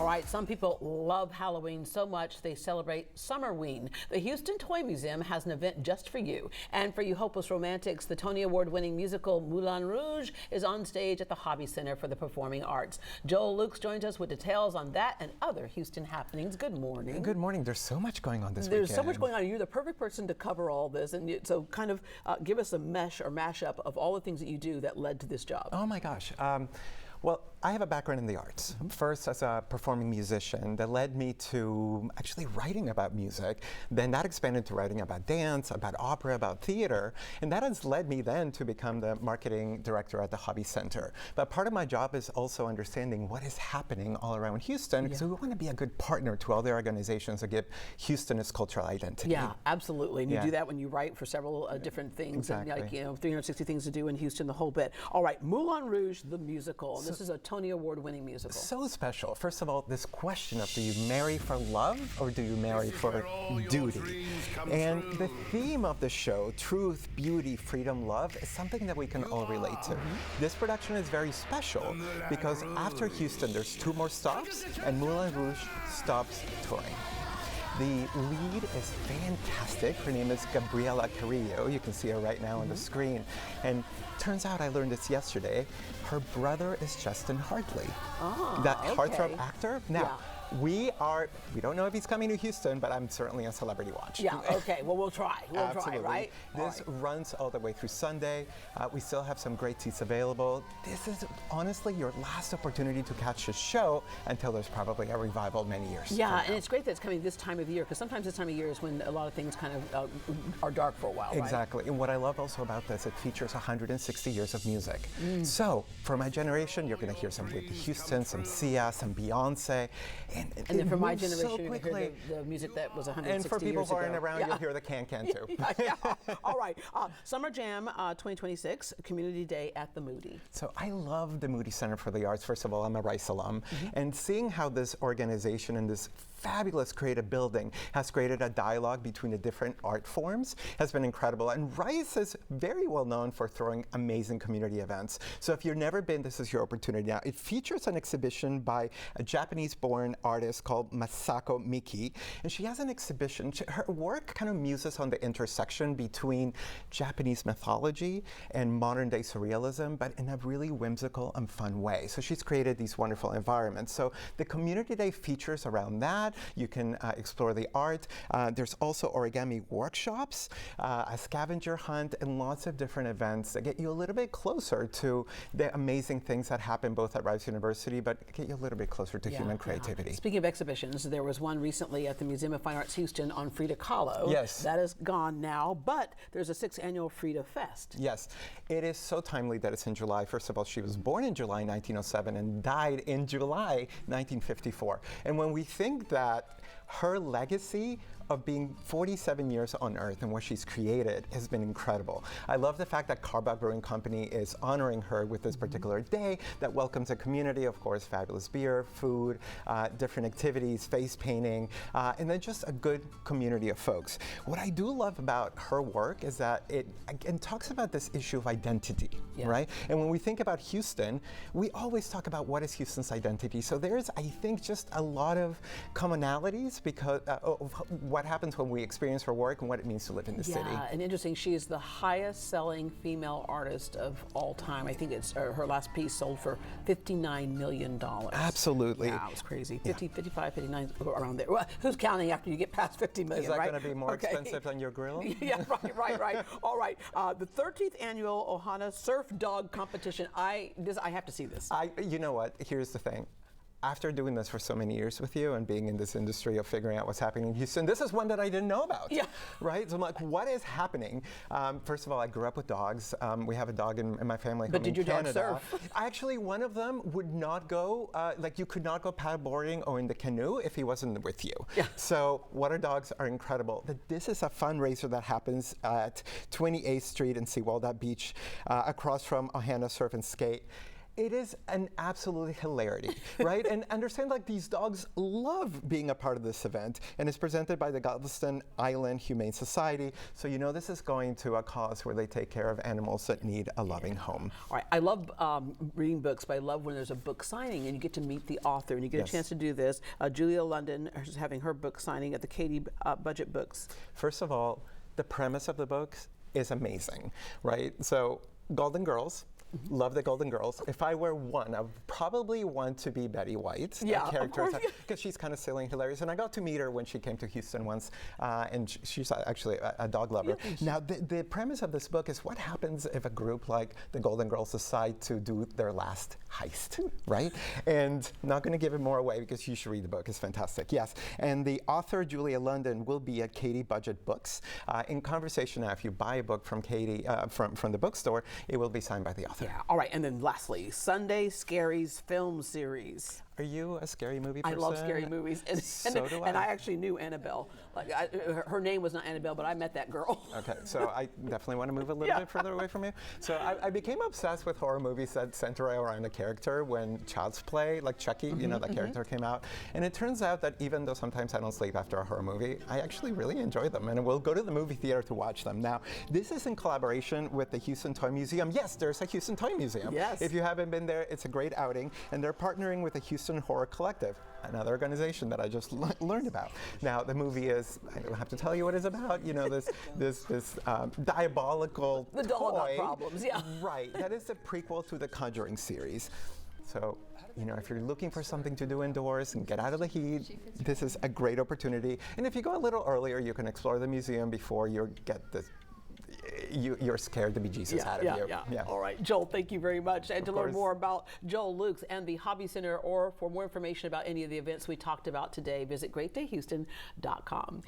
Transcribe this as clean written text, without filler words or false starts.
All right, some people love Halloween so much they celebrate Summerween. The Houston Toy Museum has an event just for you. And for you hopeless romantics, the Tony Award-winning musical Moulin Rouge is on stage at the Hobby Center for the Performing Arts. Joel Lukes joins us with details on that and other Houston happenings. Good morning. Good morning. There's so much going on this weekend. There's so much going on. You're the perfect person to cover all this. And so kind of give us a mesh or mashup of all the things that you do that led to this job. Oh my gosh. Well, I have a background in the arts. First as a performing musician that led me to actually writing about music. Then that expanded to writing about dance, about opera, about theater. And that has led me then to become the marketing director at the Hobby Center. But part of my job is also understanding what is happening all around Houston, because we want to be a good partner to all the organizations that give Houston its cultural identity. Yeah, absolutely. And you do that when you write for several different things. Exactly. And, like, 360 things to do in Houston, the whole bit. All right, Moulin Rouge, the musical. This is a Tony Award-winning musical. So special. First of all, this question of do you marry for love or do you marry for duty? And the theme of the show, truth, beauty, freedom, love, is something that we can all relate to. This production is very special because after Houston, there's 2 more stops and Moulin Rouge stops touring. The lead is fantastic. Her name is Gabriela Carrillo. You can see her right now on the screen. And turns out, I learned this yesterday, her brother is Justin Hartley, that heartthrob actor. Now, we don't know if he's coming to Houston, but I'm certainly a celebrity watch. Yeah, okay, well, we'll try. We'll try, right? This runs all the way through Sunday. We still have some great seats available. This is honestly your last opportunity to catch the show until there's probably a revival many years. Yeah, and it's great that it's coming this time of year, because sometimes this time of year is when a lot of things kind of are dark for a while, Exactly, and what I love also about this, it features 160 years of music. So, for my generation, you're going to hear some Whitney Houston, some Sia, some Beyonce. And then for my generation, you're going to hear the music that was 160 years ago. And for people who aren't around, you'll hear the can-can too. All right. Summer Jam 2026, Community Day at the Moody. So I love the Moody Center for the Arts. First of all, I'm a Rice alum. And seeing how this organization and this fabulous creative building has created a dialogue between the different art forms has been incredible. And Rice is very well known for throwing amazing community events. So if you've never been, this is your opportunity now. It features an exhibition by a Japanese-born artist called Masako Miki. And she has an exhibition. Her work kind of muses on the intersection between Japanese mythology and modern-day surrealism, but in a really whimsical and fun way. So she's created these wonderful environments. So the Community Day features around that. You can explore the art. There's also origami workshops, a scavenger hunt, and lots of different events that get you a little bit closer to the amazing things that happen both at Rice University, but get you a little bit closer to human creativity. Speaking of exhibitions, there was one recently at the Museum of Fine Arts Houston on Frida Kahlo. Yes. That is gone now, but there's a 6th annual Frida Fest. Yes. It is so timely that it's in July. First of all, she was born in July 1907 and died in July 1954. And when we think that her legacy of being 47 years on Earth and what she's created has been incredible. I love the fact that Karbach Brewing Company is honoring her with this particular day that welcomes a community, of course, fabulous beer, food, different activities, face painting, and then just a good community of folks. What I do love about her work is that it again talks about this issue of identity, right? And when we think about Houston, we always talk about what is Houston's identity. So there's, I think, just a lot of commonalities because of what happens when we experience her work and what it means to live in the city. Yeah, and interesting, she is the highest selling female artist of all time. I think it's her last piece sold for $59 million. Absolutely. Yeah, it was crazy. 50, 55, 59, around there. Well, who's counting after you get past 50 million, Is that right? going to be more expensive than your grill? Yeah, right. All right. The 13th annual Ohana Surf Dog Competition. I have to see this. You know what? Here's the thing. After doing this for so many years with you and being in this industry of figuring out what's happening in Houston, this is one that I didn't know about. Yeah. Right? So I'm like, what is happening? First of all, I grew up with dogs. We have a dog in my family home in Canada. But did your dog surf? Actually, one of them would not go, like you could not go paddleboarding or in the canoe if he wasn't with you. Yeah. So water dogs are incredible. This is a fundraiser that happens at 28th Street and Seawalda Beach across from Ohana Surf and Skate. It is an absolute hilarity, right? And understand, like, these dogs love being a part of this event, and it's presented by the Galveston Island Humane Society. So you know this is going to a cause where they take care of animals that need a loving home. All right, I love reading books, but I love when there's a book signing and you get to meet the author and you get Yes. a chance to do this. Julia London is having her book signing at the Katie Budget Books. First of all, the premise of the book is amazing, right? So Golden Girls. Love the Golden Girls. If I were one, I would probably want to be Betty White. Yeah, of course. Because she's kind of silly and hilarious. And I got to meet her when she came to Houston once, and she's actually a dog lover. Really? Now, the premise of this book is what happens if a group like the Golden Girls decide to do their last heist, right? And not going to give it more away because you should read the book. It's fantastic. Yes. And the author, Julia London, will be at Katie Budget Books. In conversation now, if you buy a book from Katie, from the bookstore, it will be signed by the author. Yeah. All right, and then lastly, Sunday Scaries film series. Are you a scary movie person? I love scary movies, and, So do and I. I actually knew Annabelle. Like her name was not Annabelle, but I met that girl. Okay, so I definitely want to move a little bit further away from you. So I became obsessed with horror movies that center around a character when Child's Play, like Chucky, you know, that character came out. And it turns out that even though sometimes I don't sleep after a horror movie, I actually really enjoy them, and we'll go to the movie theater to watch them. Now, this is in collaboration with the Houston Toy Museum. Yes, there's a Houston Toy Museum. Yes. If you haven't been there, it's a great outing, and they're partnering with the Houston Horror Collective, another organization that I just learned about. Now, the movie is, I don't have to tell you what it's about, you know, this diabolical The doll got toy. problems, yeah. Right, that is the prequel to the Conjuring series. So, you know, if you're looking for something to do indoors and get out of the heat, this is a great opportunity. And if you go a little earlier, you can explore the museum before you get this. You're scared the bejesus out of you. Yeah. All right, Joel, thank you very much. And to learn course. more about Joel Lukes and the Hobby Center, or for more information about any of the events we talked about today, visit greatdayhouston.com.